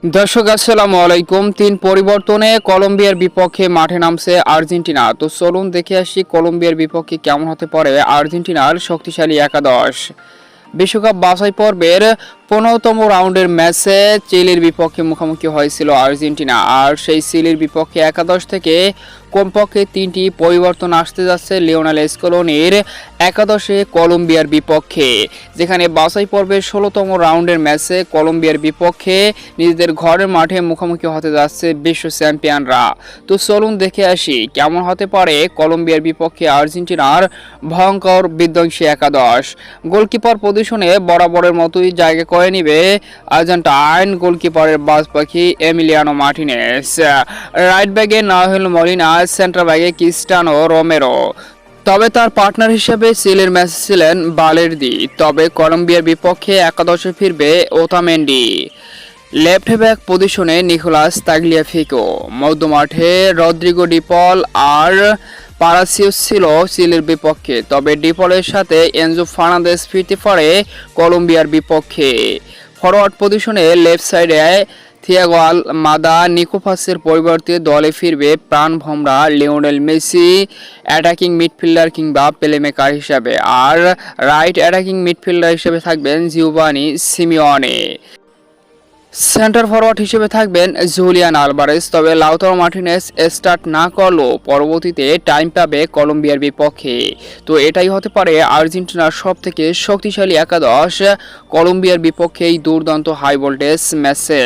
দর্শক আসসালামু আলাইকুম। তিন পরিবর্তনে কলম্বিয়ার বিপক্ষে মাঠে নামছে আর্জেন্টিনা। তো চলুন দেখে আসি কলম্বিয়ার বিপক্ষে কেমন হতে পারে আর্জেন্টিনার শক্তিশালী একাদশ। বিশ্বকাপ বাছাই পর্বের 15তম রাউন্ডের ম্যাচে চিলির বিপক্ষে মুখোমুখি হয়েছিল আর্জেন্টিনা। আর সেই চিলির বিপক্ষে একাদশ থেকে কমপক্ষে 3টি পরিবর্তন আসতে যাচ্ছে লিওনেল স্কলোনির একাদশে কলম্বিয়ার বিপক্ষে, যেখানে বাছাই পর্বের 16তম রাউন্ডের ম্যাচে কলম্বিয়ার বিপক্ষে নিজেদের ঘরের মাঠে মুখোমুখি হতে যাচ্ছে বিশ্ব চ্যাম্পিয়নরা। তো চলুন দেখে আসি কেমন হতে পারে কলম্বিয়ার বিপক্ষে আর্জেন্টিনার ভয়ঙ্কর বিধ্বংসী একাদশ। গোলকিপার পজিশনে বরাবরের মতোই জায়গা করে নিবে আর্জেন্টাইন গোলকিপারের বাজ পাখি এমিলিয়ানো মার্টিনেজ, রাইট ব্যাগে নাহিল মলিনা, সেন্টার ব্যাগে ক্রিস্টিয়ানো রোমেরো। তবে তার পার্টনার হিসেবে চিলির ম্যাচে ছিলেন বালেরদি। তবে কলম্বিয়ার বিপক্ষে একাদশে ফিরবে ওতামেন্ডি। লেফট ব্যাক পজিশনে নিকোলাস তাগলিয়াফিকো, মধ্যমাঠে রদ্রিগো ডিপল আর পারাসিউস ছিল চিলির বিপক্ষে। তবে ডিপলের সাথে এনজো ফার্নান্দেজ ফিরতে পারে কলম্বিয়ার বিপক্ষে। ফরওয়ার্ড পজিশনে লেফট সাইডে থিয়াগো আলমাদা, নিকোপাসের পরিবর্তে দলে ফিরবে প্রাণভোমরা লিওনেল মেসি অ্যাটাকিং মিডফিল্ডার কিংবা প্লেমেকার হিসাবে। আর রাইট অ্যাটাকিং মিডফিল্ডার হিসেবে থাকবেন জিওভানি সিমিওনে। সেন্টার ফরওয়ার্ড হিসেবে থাকবেন জুলিয়ান আলভারেজ। তবে লাউতারো মার্টিনেজ স্টার্ট না করলেও পরবর্তীতে টাইম পাবে কলম্বিয়ার বিপক্ষে। তো এটাই হতে পারে আর্জেন্টিনার সবথেকে শক্তিশালী একাদশ কলম্বিয়ার বিপক্ষে এই দুর্দান্ত হাই ভোল্টেজ ম্যাচে।